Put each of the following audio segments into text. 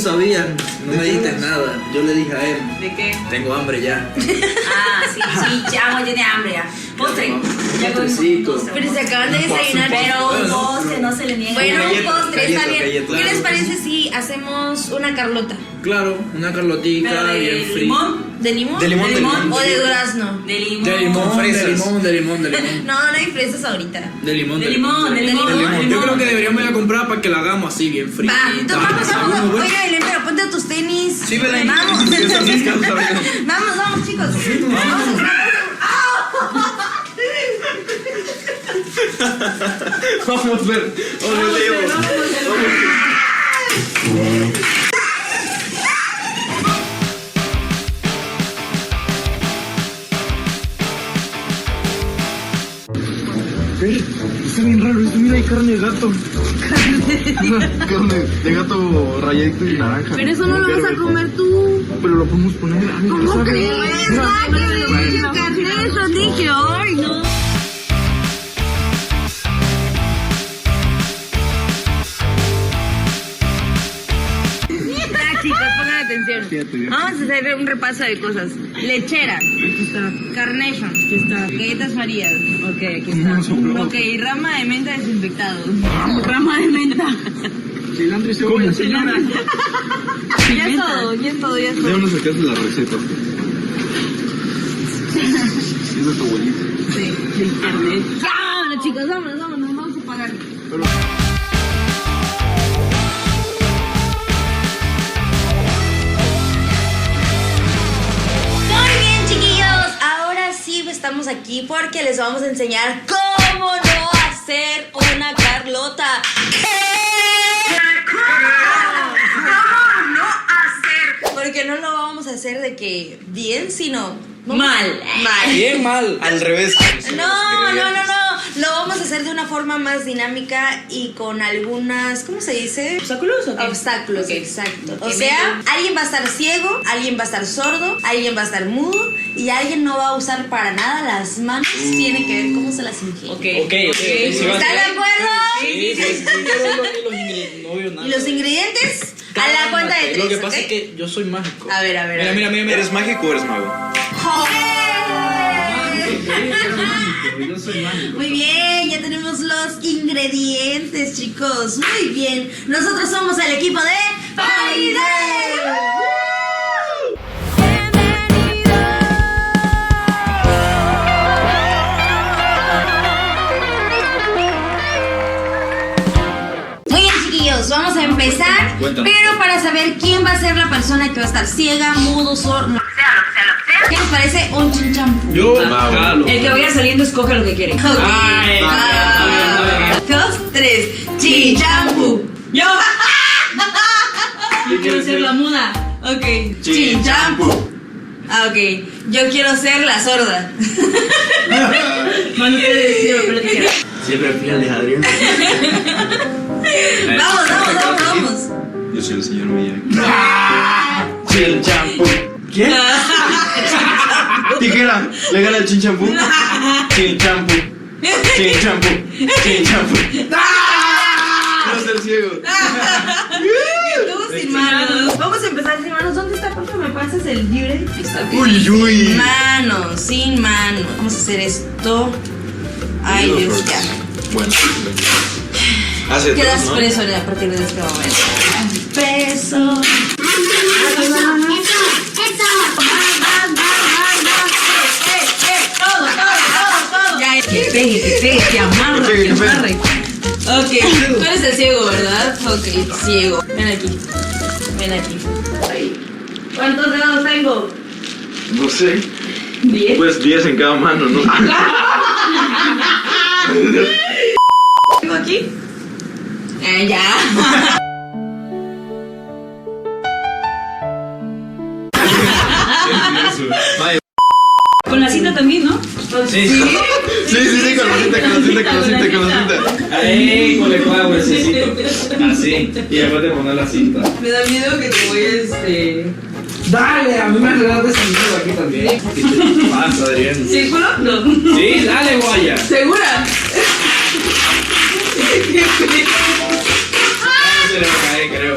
sabían, no me dijiste nada. Yo le dije a él. ¿De qué? Tengo hambre ya. Ah, sí, ya tiene hambre ya. Postre. Ya con Postrecito. Pero se acaban de desayunar. Pero un postre no se le niega. Bueno, un Galleta, postre, está galleta, bien. galleta. ¿Qué les parece si hacemos una Carlota? Claro, una carlotica ¿Pero de bien fría. limón? ¿De limón? De limón, de limón. ¿O de durazno? De limón. De limón, fresas. de limón, de limón, de limón. No, no hay fresas ahorita. De limón, De limón, de limón. De limón. Yo creo que deberíamos ir a comprar para que la hagamos así, bien fría. Va, vamos. Oiga, Belén, pero ponte tus tenis. Sí, Belén. Vamos. Yo también quiero saber. Vamos, chicos. Vamos. Vamos a ver. Está bien raro esto, mira, hay carne de gato. Carne de gato rayadito y naranja. Pero eso no lo vas a comer tú. Pero lo podemos poner. ¿Cómo crees? Eso dije, ay, no. Ya, chicos, pongan atención. Vamos a hacer un repaso de cosas. Lechera. Aquí está. Carnation. Aquí está. Galletas Marías. Ok, aquí está. Ok, rama de menta desinfectado. Rama de menta. Cilantro y cebolla. Ya es todo. ¿De dónde sacaste la receta? Es de tu abuelita. Sí, de internet. Vámonos, chicos, vámonos, vamos a pagar. Muy bien, chiquillos, ahora sí estamos aquí porque les vamos a enseñar cómo no hacer una Carlota. ¿Cómo no hacer? Porque no lo vamos a hacer de que bien, sino Mal. Bien mal. Al revés. No. Lo vamos a hacer de una forma más dinámica y con algunas, ¿cómo se dice? ¿Obstáculos o qué? Obstáculos, Ok. exacto. Ok, O sea, alguien va a estar ciego, alguien va a estar sordo, alguien va a estar mudo y alguien no va a usar para nada las manos. Tiene que ver cómo se las ingenia. Ok. ¿Están de acuerdo? Sí. ¿Y los ingredientes? A la cuenta de tres, Lo que pasa ¿ok? es que yo soy mágico. A ver. Mira. ¿Eres mágico o eres mago? Yo soy mágico. Muy bien, ya tenemos los ingredientes, chicos. Muy bien. Nosotros somos el equipo de Paide. Muy bien, chiquillos, vamos a empezar. Cuéntanos. Pero para saber quién va a ser la persona que va a estar ciega, mudo, sordo, lo que sea. ¿Qué les parece un chinchampú? Yo, Mago. El que vaya saliendo escoge lo que quiere. Ok. Ay, Ah, 2, 3. Chinchampú. Yo quiero ser la muda. Ok. Chinchampú. Ah, ok. Yo quiero ser la sorda. Manu quiere decir lo que quiera. siempre fíjate, Adrián. Vamos. Yo soy el señor Miyagi. Chinchampú. ¿Quién? Tijera, le gana el chinchampú. Chinchampú. Quiero ser ciego. Tú sin manos. Vamos a empezar sin manos. ¿Dónde está? ¿Por qué me pasas el libre? Uy. Sin manos. Vamos a hacer esto. Ay, Dios, ya. Bueno. Hace Quedas dos, ¿no? preso a partir de este momento. Preso. Todo. Ya, Que pegue, que amarre, Que pegue. ok, tú eres el ciego, ¿verdad? Ok, ciego. Ven aquí. ¿Cuántos dedos tengo? No sé. 10. Pues 10 en cada mano, ¿no? ¿Tengo aquí? Ya. Vaya. Con la cinta también, ¿no? Sí, con la cinta. Ahí, con el clavo, así. Y después te pones la cinta. Me da miedo que te voy Dale, a mí me regalaste ese miedo aquí también. ¿Qué te pasa, Adrián? ¿Seguro? No. Sí, dale, guaya. ¿Segura? Se le va a caer, creo.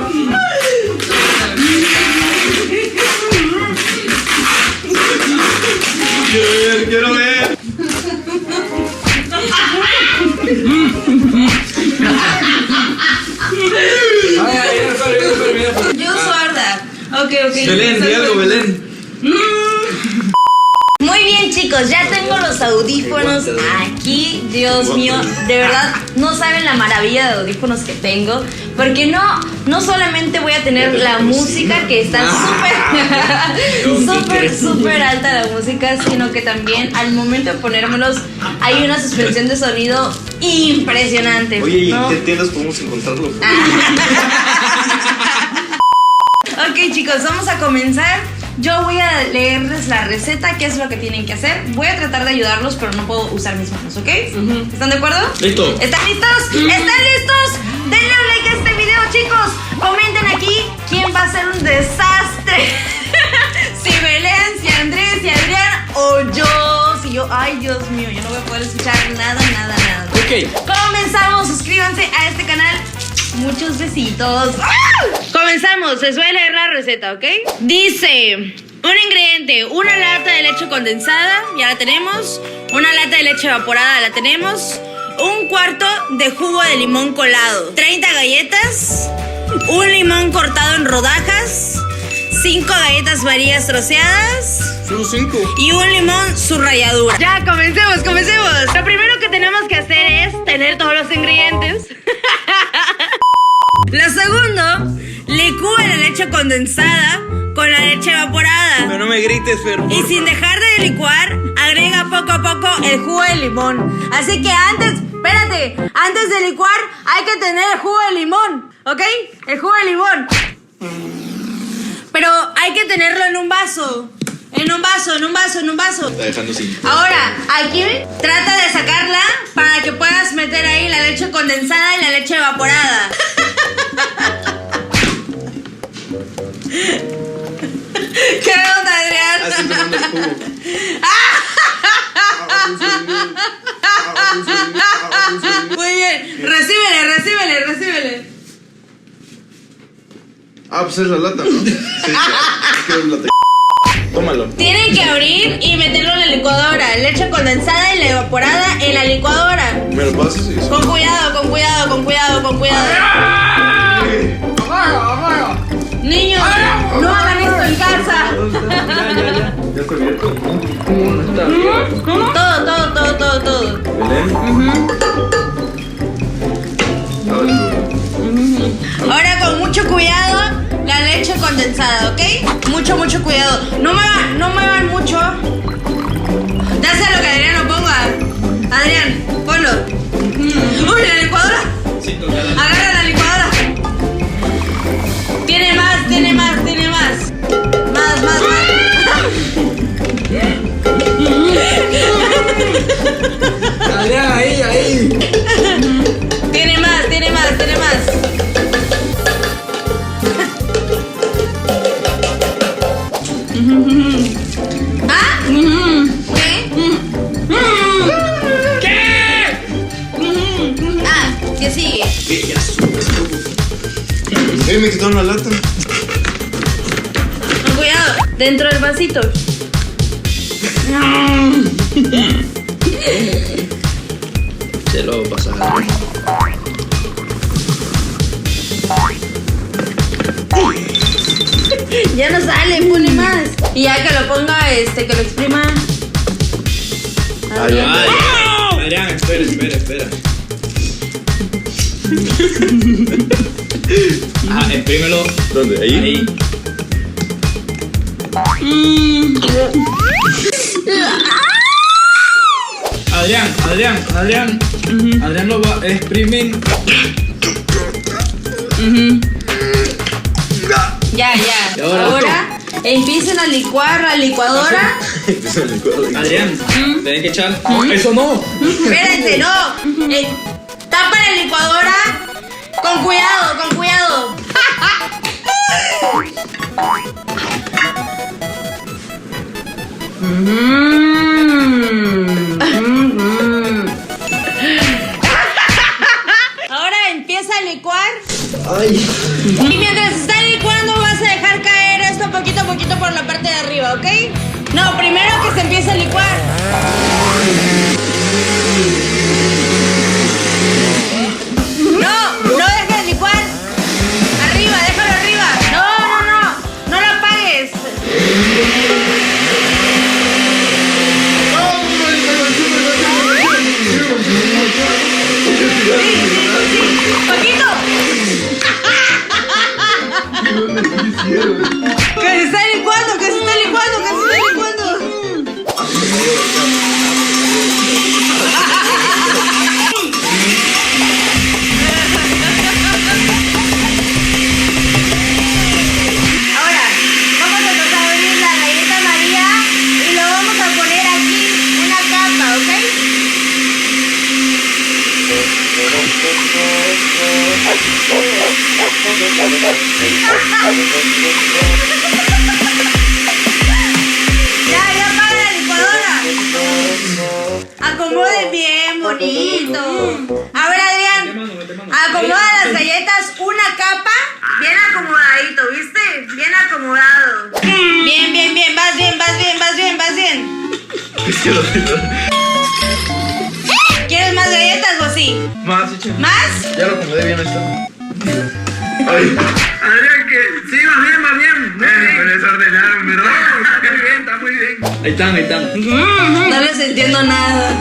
ok. Belén, di algo, Belén. Muy bien, chicos, ya tengo los audífonos aquí. Dios mío, de verdad, no saben la maravilla de audífonos que tengo. Porque no solamente voy a tener la música, que está súper alta la música, sino que también al momento de ponérmelos hay una suspensión de sonido impresionante. Oye, ¿y ¿no? en qué tiendas podemos encontrarlo? Ok, chicos, vamos a comenzar. Yo voy a leerles la receta, qué es lo que tienen que hacer. Voy a tratar de ayudarlos, pero no puedo usar mis manos, ¿ok? ¿Están de acuerdo? Listo. ¿Están listos? ¿Están listos? Denle un like a este video, chicos. Comenten aquí quién va a ser un desastre. Si Belén, si Andrés, si Adrián o yo. Si yo, ay Dios mío, yo no voy a poder escuchar nada. Ok. Comenzamos, suscríbanse a este canal. Muchos besitos. ¡Ah! Comenzamos, les voy a leer la receta, ¿ok? Dice, un ingrediente, una lata de leche condensada, ya la tenemos. Una lata de leche evaporada, la tenemos. Un cuarto de jugo de limón colado. 30 galletas. Un limón cortado en rodajas. 5 galletas Marías troceadas. Son 5. Y un limón, su ralladura. Ya, comencemos. Lo primero que tenemos que hacer es tener todos los ingredientes. Lo segundo, licúa la leche condensada con la leche evaporada. Pero no me grites, Fer. Y sin dejar de licuar, agrega poco a poco el jugo de limón. Así que antes de licuar hay que tener el jugo de limón, ¿ok? El jugo de limón. Pero hay que tenerlo en un vaso. En un vaso. Está dejando sin. Ahora, aquí trata de sacarla para que puedas meter ahí la leche condensada y la leche evaporada. ¿Qué onda, Adrián? Así tomando el jugo. Muy bien, recíbele. Ah, pues es la lata, ¿no? Sí, es que es lata. Tómalo. Tienen que abrir y meterlo en la licuadora. Leche condensada y la evaporada en la licuadora. ¿Me lo pasas? Sí, sí. Con cuidado. Niños, no hagan esto en casa. ¿Ya está abierto? Todo. Belén. Ahora con mucho cuidado la leche condensada, ¿ok? Mucho cuidado. No muevan mucho. Dáselo lo que Adrián lo ponga. Adrián, ponlo. Uy, la licuadora. Agarra la licuadora. Tiene más. Más. Adrián, ahí. Tiene más. ¿Ah? ¿Qué? Ah, ¿qué sigue? Me quitaron la lata. Con cuidado, dentro del vasito. Se lo va a pasar. Ya no sale, pone más. Y ya que lo ponga, que lo exprima. Adrián, espera. Ajá, exprímelo. ¿Dónde? ¿Ahí? Adrián. Adrián lo va a exprimir. Ya. Y ahora Ahora empiecen a licuar la licuadora. Empieza el licuado. Adrián, tenés que echar. Eso no. Espérense, no. Tapa la licuadora. Con cuidado. Ahora empieza a licuar. Ay. Y mientras está licuando vas a dejar caer esto poquito a poquito por la parte de arriba, ¿ok? No, primero que se empiece a licuar. No dejes de licuar. Arriba, déjalo arriba. No lo apagues. ¡Paquito! ¡Que se está licuando! ¡Que se está licuando! ¡Que se está licuando! Ahora, vamos a tratar de abrir la galleta María y lo vamos a poner aquí una capa, ¿ok? Ya para la licuadora. Acomode bien, bonito. A ver, Adrián, acomoda las galletas una capa, bien acomodadito, ¿viste? Bien acomodado. Bien, bien, bien, vas bien, vas bien, vas bien, vas bien. ¿Quieres más galletas o así? Más, eche. ¿Más? Ya lo acomodé bien, ahí está. Adrián, que sí, va bien, va bien. Me desordenaron, ¿verdad? Está muy bien, está muy bien. Ahí están, ahí están. No les entiendo nada.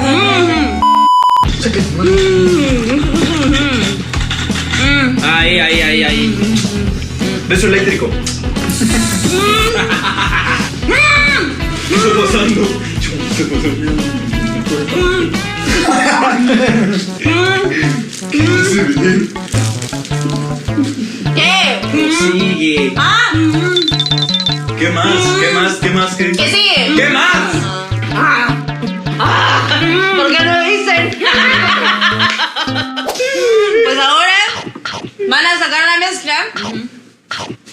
Ahí. Beso eléctrico. ¿Qué está pasando? ¿Qué? Sigue. Ah, ¿Qué más? ¿Qué más? ¿Qué más? ¿qué sigue? ¿Qué más? ¿Por qué no lo dicen? Pues ahora van a sacar la mezcla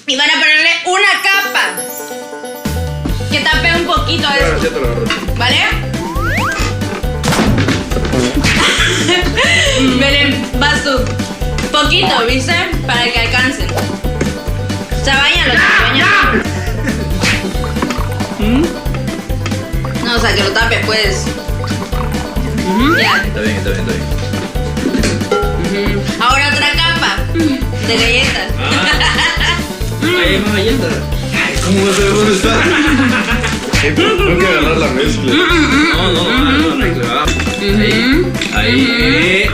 y van a ponerle una capa que tape un poquito esto, Ya te lo agarro. ¿vale? Belén, vas tú. Poquito, ¿viste? Para que alcancen. O sea, bañalo, bañalo. No, o sea, que lo tape, pues. Ya. Está bien, está bien, está bien. Ahora otra capa de galletas. Ahí hay más galletas. ¿Cómo vas a ver dónde está? Tengo que agarrar la mezcla. No, arregla. Ahí.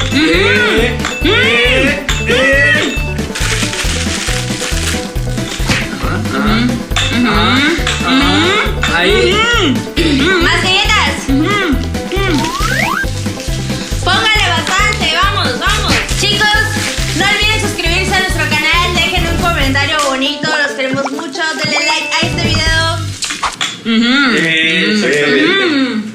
Ahí. ¡Más galletas! Póngale bastante, vamos, vamos. Chicos, no olviden suscribirse a nuestro canal, dejen un comentario bonito, los queremos mucho, denle like a este video. Exactamente.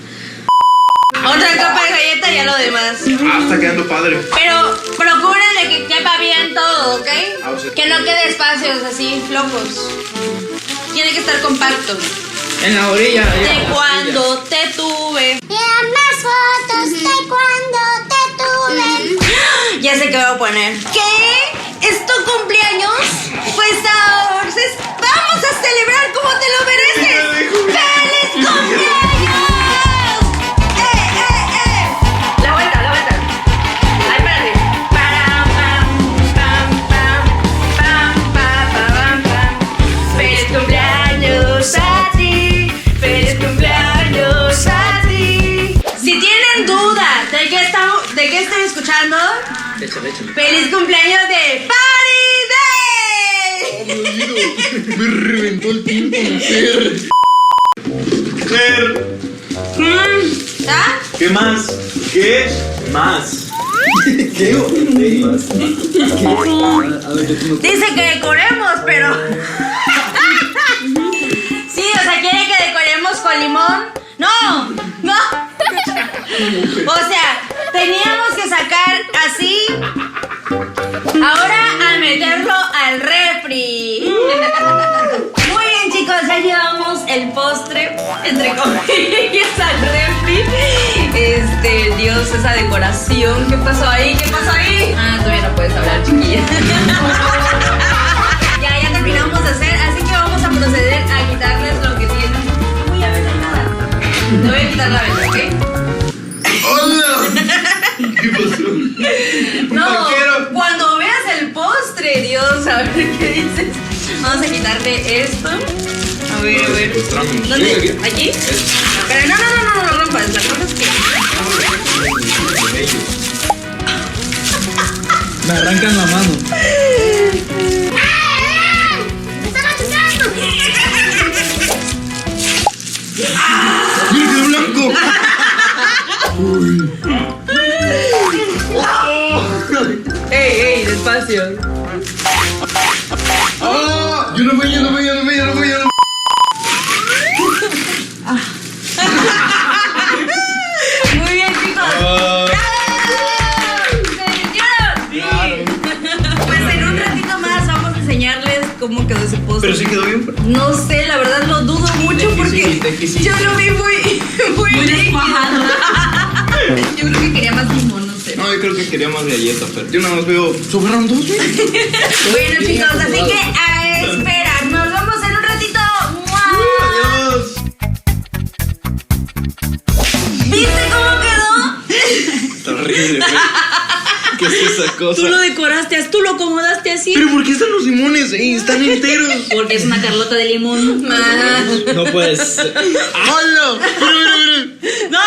Otra capa de galleta y a lo demás. Está quedando padre. Pero procuren de que quepa bien todo, ¿ok? O sea, Que no quede espacios así flojos. Tiene que estar compacto. En la orilla. De cuando te tuve. Vean más fotos de cuando te tuve. Ya sé qué voy a poner. ¿Qué? ¿Es tu cumpleaños? Pues entonces vamos a celebrar como te lo mereces. ¡Feliz cumpleaños! La vuelta, la vuelta. Ay, espérate. Param, pam, pam, pam, pam, pam, pam. Feliz cumpleaños a ti. Feliz cumpleaños a ti. Si tienen duda de qué estoy escuchando, Échale, échale. feliz cumpleaños de Party Day. Me reventó el tiempo, mujer. ¿Ah? ¿Qué más? ¿Qué más? ¿Qué más? Dice que decoremos, pero sí, o sea, quiere que decoremos con limón. No. O sea, teníamos que sacar así. Ahora a meterlo al refri. Muy bien, chicos, ya llevamos el postre, entre comillas, al refri. Dios, esa decoración. ¿Qué pasó ahí? ¿Qué pasó ahí? Ah, todavía no puedes hablar, chiquilla. Ya terminamos de hacer, así que vamos a proceder a quitarles lo que tienen. No voy a ver nada. Te voy a quitar la vela, ¿ok? ¡Hola! ¿Qué pasó? No, Quiero. cuando veas el postre, Dios, a ver qué dices. Vamos a quitarle esto. A ver, a ver. ¿Dónde? ¿Aquí? Pero no lo rompas. La cosa es que... Me arrancan la mano. ¡Me está matizando! ¡Mira, quedó blanco! ¡Ey, despacio! ¡Ah! Yo no fui. Muy bien, chicos. Pues en un ratito más vamos a enseñarles cómo quedó ese postre. Pero sí quedó bien. No sé, la verdad lo dudo mucho porque yo lo vi muy líquido. Yo creo que quería más limón, no sé. No, yo creo que quería más galleta, pero yo nada más veo. Sobraron dos, güey. Bueno, chicos, así que a esperar. Nos vemos en un ratito. ¡Mua! Adiós. ¿Viste cómo quedó? Está horrible, güey. ¿Qué es esa cosa? Tú lo decoraste, tú lo acomodaste así. Pero ¿por qué están los limones ahí? Están enteros. Porque es una Carlota de limón. No puedes. ¡Hola! Mira. ¡No!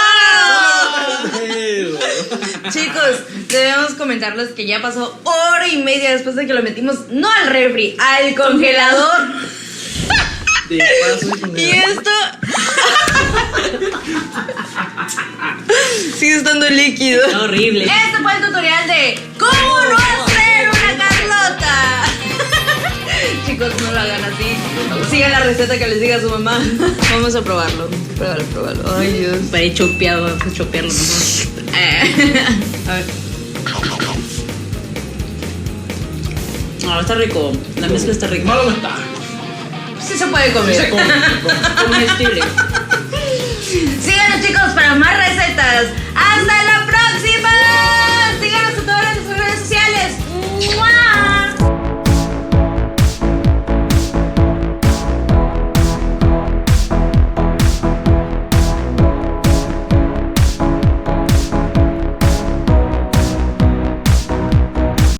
Chicos, debemos comentarles que ya pasó hora y media después de que lo metimos, no al refri, al congelador. De paso, Y esto sigue estando líquido. Está horrible. Este fue el tutorial de cómo no hacer una Carlota. Chicos, no lo hagan así. Sigan la receta que les diga su mamá. Vamos a probarlo. Pruébalo. Ay, Dios. Para chopearlo, vamos a chopearlo mejor. A ver. No, está rico. La mezcla está rica. Malo no está. Sí se puede comer. Se come. Comestible. Síganos, chicos, para más recetas. ¡Hasta la próxima! Síganos en todas las redes sociales. ¡Mua!